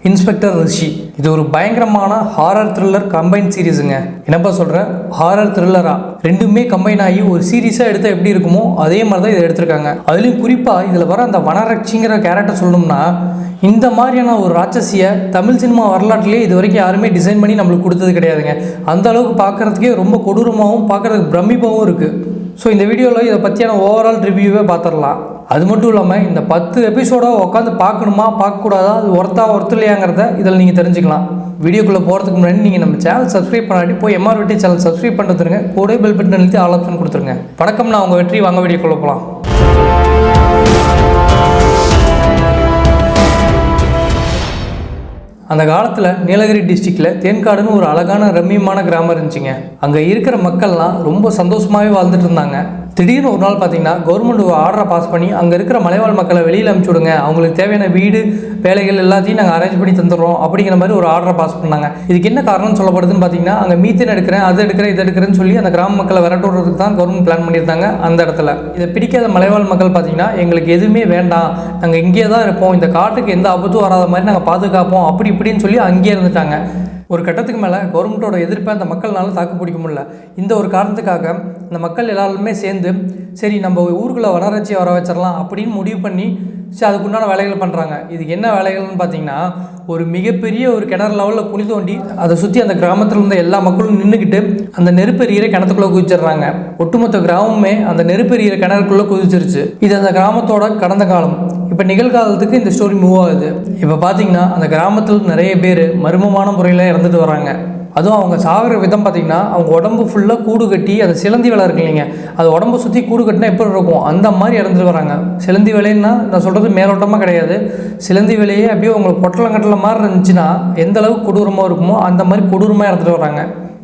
Inspector ரிஷி. இது ஒரு பயங்கரமான ஹாரர் த்ரில்லர் கம்பைன் சீரீஸுங்க. என்னப்பா சொல்கிறேன், ஹாரர் த்ரில்லரா ரெண்டுமே கம்பைன் ஆகி ஒரு சீரீஸாக எடுத்தால் எப்படி இருக்குமோ அதே மாதிரி தான் இதை எடுத்திருக்காங்க. அதுலேயும் குறிப்பாக இதில் வர அந்த வனரட்சிங்கிற கேரக்டர் சொல்லணும்னா, இந்த மாதிரியான ஒரு ராட்சசியை தமிழ் சினிமா வரலாற்றிலே இது வரைக்கும் யாருமே டிசைன் பண்ணி நம்மளுக்கு கொடுத்தது கிடையாதுங்க. அந்த அளவுக்கு பார்க்குறதுக்கே ரொம்ப கொடூரமாகவும் பார்க்குறதுக்கு பிரமிப்பாகவும் இருக்குது. ஸோ இந்த வீடியோவில் இதை பற்றியான ஓவரால் ரிவ்யூவே பார்த்துடலாம். அது மட்டும் இல்லாமல் இந்த 10 எபிசோடாக உட்காந்து பார்க்கணுமா பார்க்கக்கூடாதா, அது ஒர்த்து இல்லையாங்கிறத இதில் நீங்கள் தெரிஞ்சுக்கலாம். வீடியோக்குள்ளே போகிறதுக்கு முன்னாடி நீங்கள் நம்ம சேனல் சப்ஸ்கிரைப் பண்ணாட்டி போய் MRVT சேனல் சப்ஸ்கிரைப் பண்ணுறதுங்க, கூட பெல் பட்டன் அழுத்தி ஆல் ஆப்ஷன் கொடுத்துருங்க. வணக்கம், நான் உங்கள் வெற்றி. வாங்க வீடியோக்குள்ளே போகலாம். அந்த காலத்தில் நீலகிரி டிஸ்ட்ரிக்டில் தேன்காடுன்னு ஒரு அழகான ரம்மியமான கிராமம் இருந்துச்சுங்க. அங்கே இருக்கிற மக்கள்லாம் ரொம்ப சந்தோஷமாகவே வாழ்ந்துட்டு இருந்தாங்க. திடீர்னு ஒரு நாள் பார்த்தீங்கன்னா கவர்மெண்ட் ஒரு ஆர்டரை பாஸ் பண்ணி அங்கே இருக்கிற மலைவாழ் மக்களை வெளியில் அனுப்பிச்சி விடுங்க, அவங்களுக்கு தேவையான வீடு வேலைகள் எல்லாத்தையும் நாங்கள் அரேஞ்ச் பண்ணி தந்துடுறோம் அப்படிங்கிற மாதிரி ஒரு ஆர்டரை பாஸ் பண்ணாங்க. இதுக்கு என்ன காரணம்னு சொல்லப்படுதுன்னு பார்த்தீங்கன்னா, அங்கே மீத்தேன் எடுக்கிறேன், அது எடுக்கிறேன், இது எடுக்கிறேன்னு சொல்லி அந்த கிராம மக்களை விரட்டு விடுறதுக்கு தான் கவர்மெண்ட் பிளான் பண்ணியிருந்தாங்க. அந்த இடத்துல இதை பிடிக்காத மலைவாழ் மக்கள் பார்த்தீங்கன்னா, எங்களுக்கு எதுவுமே வேண்டாம், நாங்கள் இங்கேயே தான் இருப்போம், இந்த காட்டுக்கு எந்த ஆபத்தும் வராத மாதிரி நாங்கள் பாதுகாப்போம் அப்படி இப்படின்னு சொல்லி அங்கேயே இருந்துட்டாங்க. ஒரு கட்டத்துக்கு மேலே கவர்மெண்ட்டோட எதிர்ப்பை அந்த மக்கள்னால தாக்கு பிடிக்க முடியல. இந்த ஒரு காரணத்துக்காக இந்த மக்கள் எல்லாருமே சேர்ந்து சரி நம்ம ஊருக்குள்ளே வனரட்சியை வர வச்சிடலாம் அப்படின்னு முடிவு பண்ணி சரி அதுக்குண்டான வேலைகள் பண்ணுறாங்க. இதுக்கு என்ன வேலைகள்னு பார்த்தீங்கன்னா, ஒரு மிகப்பெரிய ஒரு கிணறு லெவலில் குழி தோண்டி அதை சுற்றி அந்த கிராமத்தில் இருந்த எல்லா மக்களும் நின்றுக்கிட்டு அந்த நெருப்பெறிகிற கிணத்துக்குள்ளே குதிச்சிடுறாங்க. ஒட்டுமொத்த கிராமமே அந்த நெருப்பெறிகிற கிணறுக்குள்ளே குதிச்சிருச்சு. இது அந்த கிராமத்தோட கடந்த காலம். இப்போ நிகழ்காலத்துக்கு இந்த ஸ்டோரி மூவ் ஆகுது. இப்போ பார்த்தீங்கன்னா அந்த கிராமத்தில் நிறைய பேர் மர்மமான முறையில் இறந்துட்டு வராங்க. அதுவும் அவங்க சாகிற விதம் பார்த்திங்கன்னா, அவங்க உடம்பு ஃபுல்லாக கூடு கட்டி அந்த சிலந்தி வேலை இருக்கு இல்லைங்க, அது உடம்பு சுற்றி கூடு கட்டினா எப்படி இருக்கும் அந்த மாதிரி இறந்துட்டு வராங்க. சிலந்தி வேலைன்னா நான் சொல்கிறது மேலோட்டமாக கிடையாது, சிலந்தி வேலையே அப்படியே உங்களுக்கு பொட்டலங்கட்டல மாதிரி இருந்துச்சுன்னா எந்த அளவுக்கு கொடூரமாக இருக்குமோ அந்த மாதிரி கொடூரமாக இறந்துட்டு வராங்க.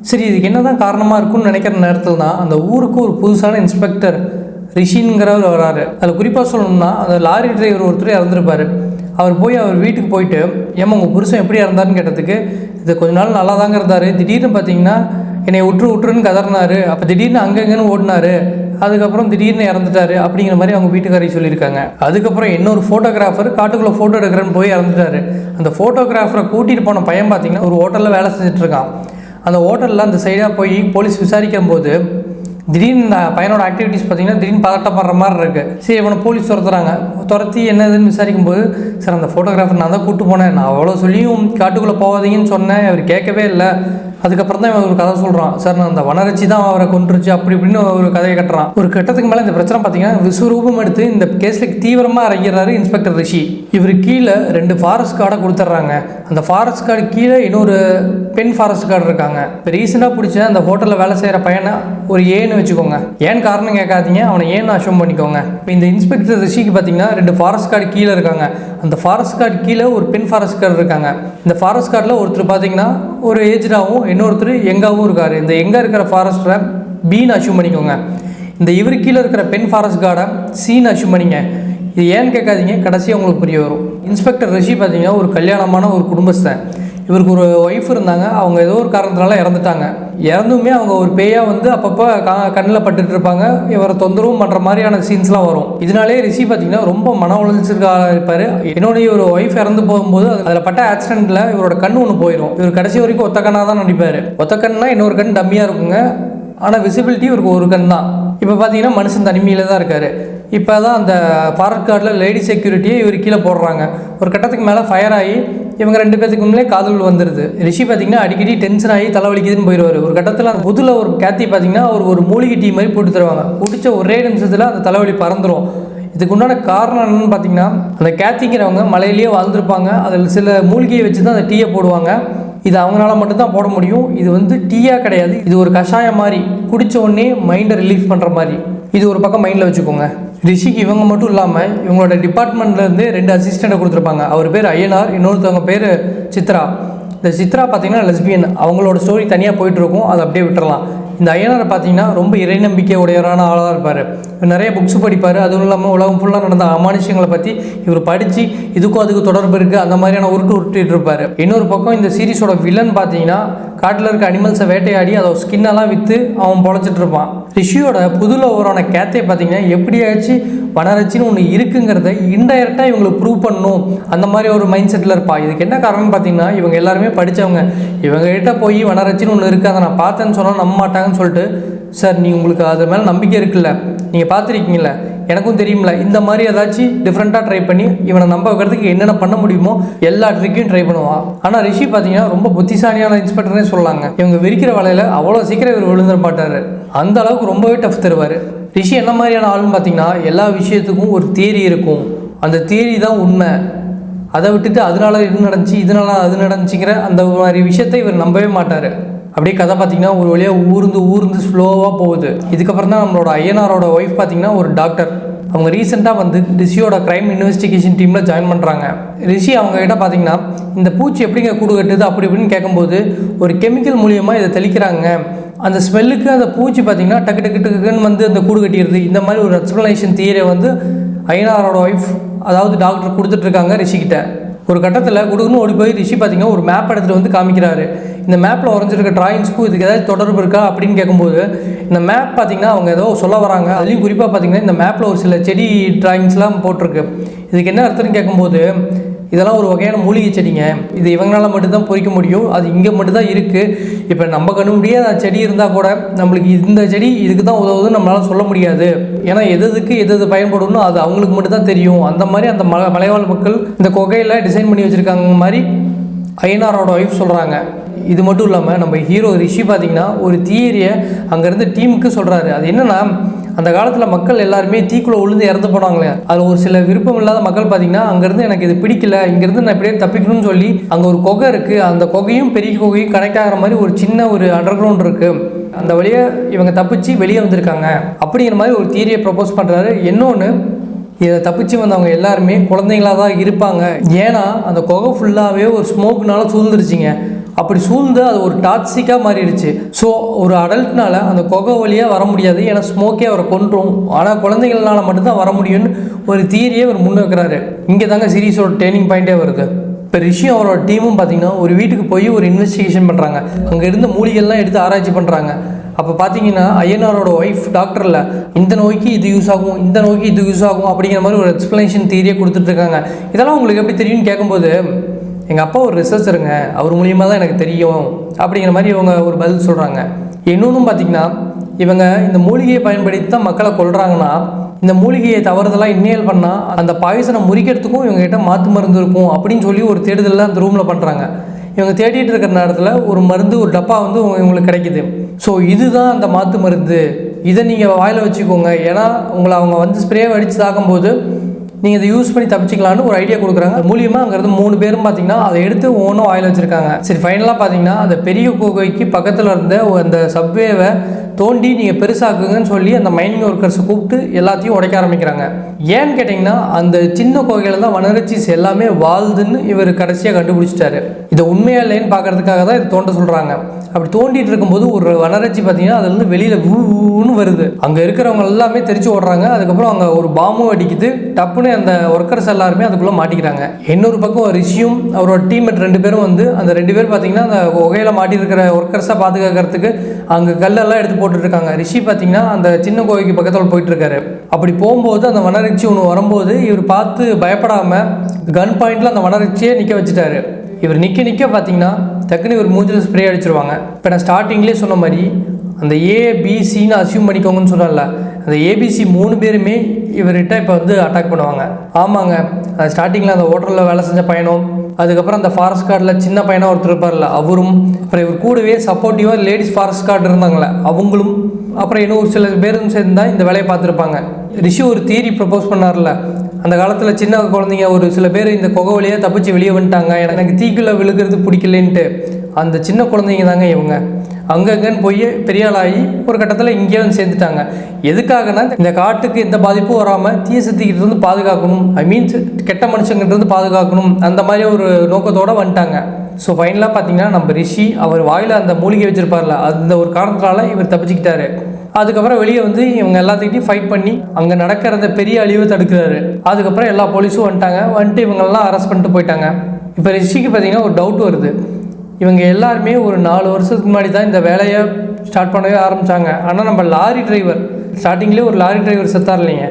சரி, இதுக்கு என்ன தான் காரணமாக இருக்கும்னு நினைக்கிற நேரத்தில் தான் அந்த ஊருக்கு ஒரு புதுசான இன்ஸ்பெக்டர் ரிஷின்கிறவர் வராரு. அதில் குறிப்பாக சொல்லணும்னா, அந்த லாரி டிரைவர் ஒருத்தர் இறந்துருப்பார். அவர் போய் அவர் வீட்டுக்கு போயிட்டு, ஏமா உங்கள் புருஷன் எப்படி இறந்தாருன்னு கேட்டதுக்கு, இது கொஞ்ச நாள் நல்லா தாங்க இருந்தார், திடீர்னு பார்த்தீங்கன்னா என்னை விட்டுருன்னு கதறினார், அப்போ திடீர்னு அங்கங்கன்னு ஓடினார், அதுக்கப்புறம் திடீர்னு இறந்துட்டாரு அப்படிங்கிற மாதிரி அவங்க வீட்டுக்காரி சொல்லியிருக்காங்க. அதுக்கப்புறம் இன்னொரு ஃபோட்டோகிராஃபர் காட்டுக்குள்ளே ஃபோட்டோ எடுக்கிறேன்னு போய் இறந்துட்டார். அந்த ஃபோட்டோகிராஃபரை கூட்டிகிட்டு போன பையன் பார்த்தீங்கன்னா ஒரு ஹோட்டலில் வேலை செஞ்சுட்ருக்கான். அந்த ஹோட்டலில் அந்த சைடாக போய் போலீஸ் விசாரிக்கும் போது திடீர்னு இந்த பையனோட ஆக்டிவிட்டிஸ் பார்த்தீங்கன்னா திடீர்னு பதட்டப்படுற மாதிரி இருக்குது. சரி, இவனை போலீஸ் துரத்தி என்னதுன்னு விசாரிக்கும் போது, சார் அந்த ஃபோட்டோகிராஃபர் நான் தான் கூப்பிட்டு போனேன், நான் அவ்வளோ சொல்லியும் காட்டுக்குள்ளே போகாதீங்கன்னு சொன்னேன், அவர் கேட்கவே இல்லை. அதுக்கப்புறம் தான் இவன் ஒரு கதை சொல்கிறான், சார் நான் அந்த வனரட்சி தான் அவரை கொண்டுருச்சு அப்படி இப்படின்னு ஒரு கதையை கட்டுறான். ஒரு கட்டத்துக்கு மேலே இந்த பிரச்சனை பார்த்தீங்கன்னா விஸ்வரூபம் எடுத்து இந்த கேஸில் தீவிரமாக இறங்கிறாரு இன்ஸ்பெக்டர் ரிஷி. இவர் கீழே 2 ஃபாரஸ்ட் கார்டை கொடுத்துட்றாங்க. அந்த ஃபாரஸ்ட் கார்டு கீழே இன்னொரு பெண் ஃபாரஸ்ட் கார்டு இருக்காங்க. இப்போ ரீசெண்டாக பிடிச்ச அந்த ஹோட்டலில் வேலை செய்கிற பையனை ஒரு ஏன்னு வச்சுக்கோங்க, ஏன் காரணம் கேட்காதீங்க, அவனை ஏன்னு அஷ்யூம் பண்ணிக்கோங்க. இப்போ இந்த இன்ஸ்பெக்டர் ரிஷிக்கு பார்த்தீங்கன்னா 2 ஃபாரஸ்ட் கார்டு கீழே இருக்காங்க. அந்த ஃபாரஸ்ட் கார்டு கீழே ஒரு பெண் ஃபாரஸ்ட் கார்டு இருக்காங்க. இந்த ஃபாரஸ்ட் கார்டில் ஒருத்தர் பார்த்தீங்கன்னா ஒரு ஏஜ்டாகவும் இன்னொருத்தர் எங்காகவும் இருக்கார். இந்த எங்கே இருக்கிற ஃபாரஸ்ட்டை பீன்னு அஷ்யூம் பண்ணிக்கோங்க. இந்த இவர் கீழே இருக்கிற பெண் ஃபாரஸ்ட் கார்டை சீன்னு அஷ்யூம் பண்ணிங்க. இது ஏன்னு கேட்காதீங்க, கடைசியாக உங்களுக்கு புரிய வரும். இன்ஸ்பெக்டர் ரிஷி பார்த்தீங்கன்னா ஒரு கல்யாணமான ஒரு குடும்பஸ்தன். இவருக்கு ஒரு ஒய்ஃப் இருந்தாங்க, அவங்க ஏதோ ஒரு காரணத்தினால இறந்துட்டாங்க. இறந்துமே அவங்க ஒரு பேயாக வந்து அப்பப்போ கண்ணில் பட்டுட்டு இருப்பாங்க, இவரை தொந்தரவும் பண்ணுற மாதிரியான சீன்ஸ்லாம் வரும். இதனாலே ரிஷி பார்த்தீங்கன்னா ரொம்ப மன உளைச்சிருக்காக இருப்பார். என்னுடைய ஒரு ஒய்ஃப் இறந்து போகும்போது அதில் பட்ட ஆக்சிடென்ட்டில் இவரோட கண் ஒன்று போயிடும். இவர் கடைசி வரைக்கும் ஒத்த கண்ணாக தான் நடிப்பார். ஒத்த கண்ணா இன்னொரு கண் டம்மியாக இருக்குங்க, ஆனால் விசிபிலிட்டி இவருக்கு ஒரு கண் தான். இப்போ பார்த்தீங்கன்னா மனுஷன் தனிமையில் தான் இருக்கார். இப்போ தான் அந்த ஃபாரஸ்ட் கார்டில் லேடி செக்யூரிட்டியை இவர் கீழே போடுறாங்க. ஒரு கட்டத்துக்கு மேலே ஃபயர் ஆகி இவங்க 2 பேத்துக்கு முன்னே காதல் வந்துடுது. ரிஷி பார்த்தீங்கன்னா அடிக்கடி டென்ஷன் ஆகி தலைவலிக்குதுன்னு போயிடுவார். ஒரு கட்டத்தில் அந்த புதுல ஒரு கேத்தி பார்த்தீங்கன்னா ஒரு மூலிகை டீ மாதிரி போட்டு தருவாங்க. குடிச்ச ஒரே நிமிஷத்தில் அந்த தலைவலி பறந்துடும். இதுக்கு உண்டான காரணம் என்னென்னு பார்த்தீங்கன்னா, அந்த கேத்திங்கிறவங்க மலையிலேயே வாழ்ந்துருப்பாங்க. அதில் சில மூலிகையை வச்சு தான் அந்த டீயை போடுவாங்க. இது அவங்களால மட்டும்தான் போட முடியும். இது வந்து டீயாக கிடையாது, இது ஒரு கஷாயம் மாதிரி, குடித்த உடனே மைண்டை ரிலீஃப் பண்ணுற மாதிரி. இது ஒரு பக்கம் மைண்டில் வச்சுக்கோங்க. ரிஷிக்கு இவங்க மட்டும் இல்லாமல் இவங்களோட டிபார்ட்மெண்ட்லேருந்து 2 அசிஸ்டண்ட்டை கொடுத்துருப்பாங்க. அவர் பேர் ஐயனார், இன்னொருத்தவங்க பேர் சித்ரா. இந்த சித்ரா பார்த்தீங்கன்னா லெஸ்பியன், அவங்களோட ஸ்டோரி தனியாக போயிட்டுருக்கும், அதை அப்படியே விட்டுறலாம். இந்த ஐயனாரை பார்த்தீங்கன்னா ரொம்ப இறை நம்பிக்கை உடையவரான ஆளாக இருப்பார். நிறைய புக்ஸ் படிப்பார். அதுவும் இல்லாமல் உலகம் ஃபுல்லாக நடந்த அமானுஷங்களை பற்றி இவர் படித்து இதுக்கும் அதுக்கு தொடர்பு இருக்குது அந்த மாதிரியான உருட்டிகிட்டு இருப்பார். இன்னொரு பக்கம் இந்த சீரீஸோட வில்லன் பார்த்தீங்கன்னா காட்டில் இருக்க அனிமல்ஸை வேட்டையாடி அதோட ஸ்கின்னெல்லாம் விற்று அவன் பொழைச்சிட்டு இருப்பான். ரிஷியோட புது லவரான கேத்தை பார்த்தீங்கன்னா எப்படியாச்சும் வனரட்சின்னு ஒன்று இருக்குங்கிறத இன்டைரக்டாக இவங்களுக்கு ப்ரூவ் பண்ணணும் அந்த மாதிரி ஒரு மைண்ட் செட்டில் இருப்பா. இதுக்கு என்ன காரணம்னு பார்த்தீங்கன்னா, இவங்க எல்லாருமே படித்தவங்க. இவங்ககிட்ட போய் வனரட்சின்னு ஒன்று இருக்குது, அதை நான் பார்த்தேன்னு சொன்னால் நம்ப மாட்டாங்கன்னு சொல்லிட்டு, சார் நீ உங்களுக்கு அது மேலே நம்பிக்கை இருக்குல்ல, நீங்கள் பார்த்துருக்கீங்கள, எனக்கும் தெரியுமில்ல, இந்த மாதிரி ஏதாச்சும் டிஃப்ரெண்ட்டாக ட்ரை பண்ணி இவனை நம்ப வைக்கிறதுக்கு என்னென்ன பண்ண முடியுமோ எல்லா ட்ரிக்கையும் ட்ரை பண்ணுவான். ஆனால் ரிஷி பார்த்தீங்கன்னா ரொம்ப புத்திசாலியான இன்ஸ்பெக்டர்னே சொல்லலாங்க. இவங்க விரிக்கிற வேலையில் அவ்வளோ சீக்கிரம் இவர் விழுந்துட மாட்டார். அந்த அளவுக்கு ரொம்பவே டஃப் தருவார். ரிஷி என்ன மாதிரியான ஆளுன்னு பார்த்தீங்கன்னா, எல்லா விஷயத்துக்கும் ஒரு தியரி இருக்கும். அந்த தியரி தான் உண்மை. அதை விட்டுட்டு அதனால இது நடந்துச்சு, இதனால அது நடந்துச்சுங்கிற அந்த மாதிரி விஷயத்தை இவர் நம்பவே மாட்டார். அப்படியே கதை பார்த்திங்கன்னா ஒரு வழியாக ஊர்ந்து ஸ்லோவாக போகுது. இதுக்கப்புறம் தான் நம்மளோட ஐயனாரோட ஒய்ஃப் பார்த்திங்கன்னா ஒரு டாக்டர். அவங்க ரீசெண்டாக வந்து ரிஷியோட க்ரைம் இன்வெஸ்டிகேஷன் டீமில் ஜாயின் பண்ணுறாங்க. ரிஷி அவங்ககிட்ட பார்த்திங்கன்னா இந்த பூச்சி எப்படிங்க கூடு கட்டுது அப்படி இப்படின்னு கேட்கும்போது, ஒரு கெமிக்கல் மூலியமாக இதை தெளிக்கிறாங்க. அந்த ஸ்மெல்லுக்கு அந்த பூச்சி பார்த்திங்கன்னா டக்கு டக்குன்னு வந்து அந்த கூடு கட்டிடுது. இந்த மாதிரி ஒரு எக்ஸ்ப்ளனேஷன் தியரியை வந்து ஐயனாரோட ஒய்ஃப் அதாவது டாக்டர் கொடுத்துட்ருக்காங்க ரிஷிக்கிட்ட. ஒரு கட்டத்தில் குடுக்குன்னு ஓடி போய் ரிஷி பார்த்திங்கன்னா ஒரு மேப் எடுத்துகிட்டு வந்து காமிக்கிறாரு. இந்த மேப்பில் வரைஞ்சிருக்க டிராயிங்ஸ்க்கும் இதுக்கு ஏதாவது தொடர்பு இருக்கா அப்படின்னு கேட்கும்போது, இந்த மேப் பார்த்திங்கன்னா அவங்க ஏதோ சொல்ல வராங்க. அதுலேயும் குறிப்பாக பார்த்திங்கன்னா இந்த மேப்பில் ஒரு சில செடி டிராயிங்ஸ்லாம் போட்டிருக்கு. இதுக்கு என்ன அர்த்தம்னு கேட்கும்போது, இதெல்லாம் ஒரு வகையான மூலிகை செடிங்க, இது இவங்களால மட்டும்தான் பொறிக்க முடியும், அது இங்கே மட்டும்தான் இருக்குது. இப்போ நம்ம கண்ணுபடியே செடி இருந்தால் கூட நம்மளுக்கு இந்த செடி இதுக்கு தான் உதவுதுன்னு நம்மளால சொல்ல முடியாது. ஏன்னா எது பயன்படும்னு அது அவங்களுக்கு மட்டும்தான் தெரியும். அந்த மாதிரி அந்த மலைவாழ் மக்கள் இந்த குகையில் டிசைன் பண்ணி வச்சுருக்காங்க மாதிரி ஐயனாரோட ஒய்ஃப் சொல்கிறாங்க. இது மட்டும் இல்லாமல் நம்ம ஹீரோ ரிஷி பார்த்திங்கன்னா ஒரு தியரியை அங்கேருந்து டீமுக்கு சொல்கிறாரு. அது என்னென்னா, அந்த காலத்தில் மக்கள் எல்லாருமே தீக்குள்ளே விழுந்து இறந்து போனாங்களே, அதில் ஒரு சில விருப்பம் இல்லாத மக்கள் பார்த்திங்கன்னா அங்கேருந்து எனக்கு இது பிடிக்கல, இங்கேருந்து நான் இப்படியே தப்பிக்கணும்னு சொல்லி அங்கே ஒரு குகை இருக்குது, அந்த குகையும் பெரிய குகையும் கனெக்ட் ஆகிற மாதிரி ஒரு சின்ன ஒரு அண்டர் கிரவுண்ட் இருக்குது, அந்த வழியை இவங்க தப்பிச்சு வெளியே வந்திருக்காங்க அப்படிங்கிற மாதிரி ஒரு தியரியை ப்ரப்போஸ் பண்ணுறாரு. இன்னொன்று, இதை தப்பிச்சு வந்தவங்க எல்லாருமே குழந்தைங்களாக தான் இருப்பாங்க. ஏன்னா அந்த குகை ஃபுல்லாகவே ஒரு ஸ்மோக்னால சூழ்ந்துருச்சிங்க. அப்படி சூழ்ந்து அது ஒரு டாக்ஸிக்காக மாறிடுச்சு. ஸோ ஒரு அடல்ட்னால அந்த குகை வழியாக வர முடியாது, ஏன்னா ஸ்மோக்கே அவரை கொன்றும். ஆனால் குழந்தைகள்னால மட்டும்தான் வர முடியும்னு ஒரு தியரியை அவர் முன் வைக்கிறாரு. இங்கே தாங்க சீரீஸோட டேர்னிங் பாயிண்ட்டே வருது. இப்போ ரிஷி அவரோட டீமும் பார்த்திங்கன்னா ஒரு வீட்டுக்கு போய் ஒரு இன்வெஸ்டிகேஷன் பண்ணுறாங்க. அங்கே இருந்த மூலிகைலாம் எடுத்து ஆராய்ச்சி பண்ணுறாங்க. அப்போ பார்த்தீங்கன்னா ஐயனாரோட ஒய்ஃப் டாக்டரில் இந்த நோய்க்கு இது யூஸ் ஆகும், இந்த நோய்க்கு இது யூஸ் ஆகும் அப்படிங்கிற மாதிரி ஒரு எக்ஸ்ப்ளனேஷன் தியரியை கொடுத்துட்ருக்காங்க. இதெல்லாம் உங்களுக்கு எப்படி தெரியும்னு கேட்கும்போது, எங்கள் அப்பா ஒரு ரிசர்ச்சருங்க, அவர் மூலியமாக தான் எனக்கு தெரியும் அப்படிங்கிற மாதிரி இவங்க ஒரு பதில் சொல்கிறாங்க. இன்னொன்றும் பார்த்திங்கன்னா, இவங்க இந்த மூலிகையை பயன்படுத்தி தான் மக்களை கொல்றாங்கன்னா, இந்த மூலிகையை தவறுதெல்லாம் இன்னேல் பண்ணால் அந்த பாய்சனை முறிக்கிறதுக்கும் இவங்ககிட்ட மாற்று மருந்து இருக்கும் அப்படின்னு சொல்லி ஒரு தேடுதலில் அந்த ரூமில் பண்ணுறாங்க. இவங்க தேடிட்டு இருக்கிற நேரத்தில் ஒரு மருந்து, ஒரு டப்பா வந்து இவங்களுக்கு கிடைக்கிது. ஸோ இதுதான் அந்த மாற்று மருந்து, இதை நீங்கள் வாயில் வச்சுக்கோங்க, ஏன்னா உங்களை அவங்க வந்து ஸ்ப்ரே அடித்து தாக்கும்போது நீங்கள் இதை யூஸ் பண்ணி தப்பிச்சிக்கலான்னு ஒரு ஐடியா கொடுக்குறாங்க. மூலியமாக அங்கேருந்து 3 பேரும் பார்த்தீங்கன்னா அதை எடுத்து ஒவ்வொன்றும் வாயில் வச்சுருக்காங்க. சரி, ஃபைனலாக பார்த்தீங்கன்னா அந்த பெரிய குகைக்கு பக்கத்தில் இருந்த அந்த சப்வேவை தோண்டி நீங்கள் பெருசாக்குங்கன்னு சொல்லி அந்த மைனிங் ஒர்க்கர்ஸை கூப்பிட்டு எல்லாத்தையும் உடைக்க ஆரம்பிக்கிறாங்க. ஏன்னு கேட்டிங்கன்னா, அந்த சின்ன குகையில் தான் வனரட்சிஸ் எல்லாமே வாழ்துன்னு இவர் கடைசியாக கண்டுபிடிச்சிட்டாரு. இதை உண்மையாக இல்லைன்னு பார்க்கறதுக்காக தான் இதை தோண்ட சொல்கிறாங்க. அப்படி தோண்டிட்டு இருக்கும்போது ஒரு வனரட்சி பார்த்தீங்கன்னா அதுலேருந்து வெளியில் ஊன்னு வருது. அங்கே இருக்கிறவங்க எல்லாமே தெரிச்சு ஓடுறாங்க. அதுக்கப்புறம் அங்கே ஒரு பாம்பும் அடிக்குது. டப்புன்னு அந்த ஒர்க்கர்ஸ் எல்லாருமே அதுக்குள்ளே மாட்டிக்கிறாங்க. இன்னொரு பக்கம் ரிஷியும் அவரோட டீம்மேட் 2 பேரும் வந்து அந்த 2 பேர் பார்த்தீங்கன்னா அந்த குகையில் மாட்டியிருக்கிற ஒர்க்கர்ஸை பாதுகாக்கிறதுக்கு அங்கே கல்லெல்லாம் எடுத்து போட்டுட்ருக்காங்க. ரிஷி பார்த்தீங்கன்னா அந்த சின்ன கோவைக்கு பக்கத்தில் போயிட்டுருக்காரு. அப்படி போகும்போது அந்த வனரட்சி ஒன்று வரும்போது இவர் பார்த்து பயப்படாமல் கன் பாயிண்டில் அந்த வனரட்சியை நிற்க வச்சுட்டாரு. இவர் நிற்க பார்த்தீங்கன்னா டக்குன்னு இவர் மூஞ்சில் ஸ்ப்ரே அடிச்சிருவாங்க. இப்போ நான் ஸ்டார்டிங்லேயே சொன்ன மாதிரி அந்த ஏபிசின்னு அசியூம் பண்ணிக்கோங்கன்னு சொன்னால, அந்த ஏபிசி 3 பேருமே இவர்கிட்ட இப்போ வந்து அட்டாக் பண்ணுவாங்க. ஆமாங்க, அது ஸ்டார்டிங்கில் அந்த ஹோட்டலில் வேலை செஞ்ச பையனும், அதுக்கப்புறம் அந்த ஃபாரஸ்ட் கார்டில் சின்ன பையனாக ஒருத்தர் இருப்பார்ல அவரும், அப்புறம் இவர் கூடவே சப்போர்ட்டிவாக லேடிஸ் ஃபாரஸ்ட் கார்டு இருந்தாங்களே அவங்களும், அப்புறம் இன்னும் ஒரு சில பேரும் சேர்ந்து தான் இந்த வேலையை பார்த்துருப்பாங்க. ரிஷி ஒரு தியரி ப்ரப்போஸ் பண்ணார்ல, அந்த காலத்தில் சின்ன குழந்தைங்க ஒரு சில பேர் இந்த குகை வழியாக தப்பிச்சு வெளியே வந்துட்டாங்க, எனக்கு தீக்குள்ளே விழுகிறது பிடிக்கலன்ட்டு, அந்த சின்ன குழந்தைங்க தாங்க இவங்க. அங்கங்கன்னு போய் பெரிய ஆளாகி ஒரு கட்டத்தில் இங்கேயே வந்து சேர்ந்துட்டாங்க. எதுக்காகனா, இந்த காட்டுக்கு எந்த பாதிப்பும் வராமல் தீய சக்திகிட்ட இருந்து பாதுகாக்கணும், மீன்ஸ் கெட்ட மனுஷங்கிட்ட இருந்து பாதுகாக்கணும், அந்த மாதிரி ஒரு நோக்கத்தோடு வந்துட்டாங்க. ஸோ ஃபைனலாக பார்த்தீங்கன்னா நம்ம ரிஷி அவர் வாயில் அந்த மூலிகை வச்சுருப்பார்ல, அந்த ஒரு காரணத்தினால இவர் தப்பிச்சுக்கிட்டாரு. அதுக்கப்புறம் வெளியே வந்து இவங்க எல்லாத்துக்கிட்டையும் ஃபைட் பண்ணி அங்கே நடக்கிறத பெரிய அழிவை தடுக்கிறாரு. அதுக்கப்புறம் எல்லா போலீஸும் வந்துட்டு இவங்களெல்லாம் அரெஸ்ட் பண்ணிட்டு போயிட்டாங்க. இப்போ ரிஷிக்கு பார்த்தீங்கன்னா ஒரு டவுட் வருது. இவங்க எல்லாருமே ஒரு 4 வருஷத்துக்கு முன்னாடி தான் இந்த வேலையை ஸ்டார்ட் பண்ணவே ஆரம்பித்தாங்க. ஆனால் நம்ம லாரி டிரைவர் ஸ்டார்டிங்லேயே ஒரு லாரி டிரைவர் செத்தார் இல்லைங்க,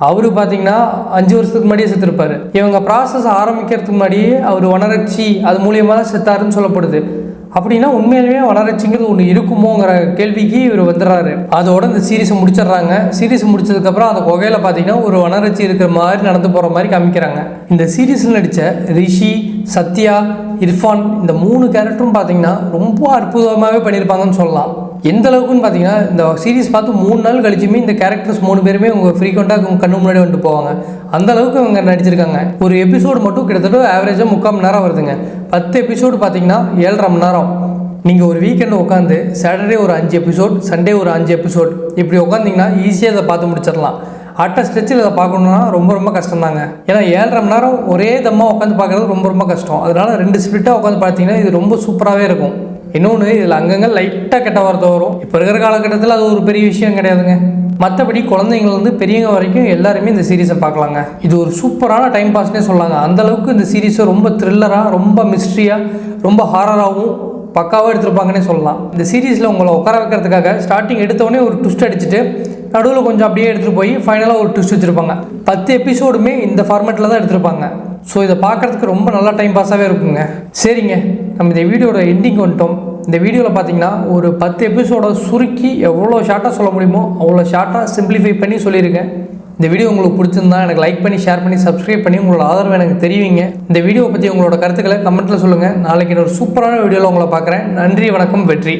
அவரு பார்த்தீங்கன்னா 5 வருஷத்துக்கு முன்னாடியே செத்துருப்பாரு. இவங்க ப்ராசஸ் ஆரம்பிக்கிறதுக்கு முன்னாடியே அவர் வனரட்சி அது மூலியமாக தான் செத்தாருன்னு சொல்லப்படுது. அப்படின்னா உண்மையிலேயே வனரட்சிங்கிறது ஒன்று இருக்குமோங்கிற கேள்விக்கு இவர் வந்துடுறாரு. அதோட இந்த சீரீஸை முடிச்சிடுறாங்க. சீரீஸ் முடிச்சதுக்கப்புறம் அந்த குகையில் பார்த்தீங்கன்னா ஒரு வனரட்சி இருக்கிற மாதிரி நடந்து போகிற மாதிரி காமிக்கிறாங்க. இந்த சீரீஸில் நடித்த ரிஷி, சத்யா, இர்ஃபான் இந்த 3 கேரக்டரும் பார்த்தீங்கன்னா ரொம்ப அற்புதமாகவே பண்ணியிருப்பாங்கன்னு சொல்லலாம். எந்த அளவுக்குன்னு பார்த்தீங்கன்னா இந்த சீரீஸ் பார்த்து 3 நாள் கழிச்சுமே இந்த கேரக்டர்ஸ் 3 பேருமே உங்கள் ஃப்ரீக்வெண்ட்டாக உங்கள் கண்ணு முன்னாடி வந்துட்டு போவாங்க. அந்த அளவுக்கு அவங்க நடிச்சிருக்காங்க. ஒரு எபிசோடு மட்டும் கிட்டத்தட்ட ஆவரேஜாக 3/4 மணி நேரம் வருதுங்க. 10 எபிசோடு பார்த்தீங்கன்னா 7.5 மணி நேரம். நீங்கள் ஒரு வீக்கெண்டு உட்காந்து சாட்டர்டே ஒரு 5 எபிசோட், சண்டே ஒரு 5 எபிசோட் இப்படி உட்காந்திங்கன்னா ஈஸியாக அதை பார்த்து முடிச்சிடலாம். அட்ட ஸ்ட்ரெச்சில் இதை பார்க்கணுன்னா ரொம்ப கஷ்டம் தாங்க. ஏன்னா 7.5 மணி நேரம் ஒரே தம்மாக உட்காந்து பார்க்குறது ரொம்ப கஷ்டம். அதனால் 2 ஸ்பிளிட்டாக உட்காந்து பார்த்தீங்கன்னா இது ரொம்ப சூப்பராகவே இருக்கும். இன்னொன்று இதில் அங்கங்கே லைட்டாக கெட்ட வார்த்தை வரும். இப்போ இருக்கிற காலகட்டத்தில் அது ஒரு பெரிய விஷயம் கிடையாதுங்க. மற்றபடி குழந்தைங்கள்லேருந்து பெரியவங்க வரைக்கும் எல்லாருமே இந்த சீரீஸை பார்க்கலாங்க. இது ஒரு சூப்பரான டைம் பாஸ்னே சொல்லாங்க. அந்தளவுக்கு இந்த சீரீஸை ரொம்ப த்ரில்லராக, ரொம்ப மிஸ்ட்ரியாக, ரொம்ப ஹாரராகவும் பக்காவாக எடுத்துருப்பாங்கன்னே சொல்லலாம். இந்த சீரீஸில் உங்களை உட்கார வைக்கிறதுக்காக ஸ்டார்டிங் எடுத்தோடனே ஒரு ட்விஸ்ட் அடிச்சுட்டு நடுவில் கொஞ்சம் அப்படியே எடுத்துகிட்டு போய் ஃபைனலாக ஒரு ட்விஸ்ட் வச்சுருப்பாங்க. 10 எபிசோடுமே இந்த ஃபார்மேட்டில் தான் எடுத்திருப்பாங்க. ஸோ இதை பார்க்குறதுக்கு ரொம்ப நல்லா டைம் பாஸாகவே இருக்குங்க. சரிங்க, நம்ம இந்த வீடியோட எண்டிங் வந்துட்டோம். இந்த வீடியோவில் பார்த்தீங்கன்னா ஒரு 10 எபிசோட சுருக்கி எவ்வளோ ஷார்ட்டாக சொல்ல முடியுமோ அவ்வளோ ஷார்ட்டாக சிம்பிளிஃபை பண்ணி சொல்லியிருக்கேன். இந்த வீடியோ உங்களுக்கு பிடிச்சிருந்தா எனக்கு லைக் பண்ணி, ஷேர் பண்ணி, சப்ஸ்கிரைப் பண்ணி உங்களோட ஆதரவு எனக்கு தெரிவிங்க. இந்த வீடியோவை பற்றி உங்களோட கருத்துக்களை கமெண்ட்டில் சொல்லுங்கள். நாளைக்கு ஒரு சூப்பரான வீடியோவில் உங்களை பார்க்குறேன். நன்றி, வணக்கம், வெற்றி.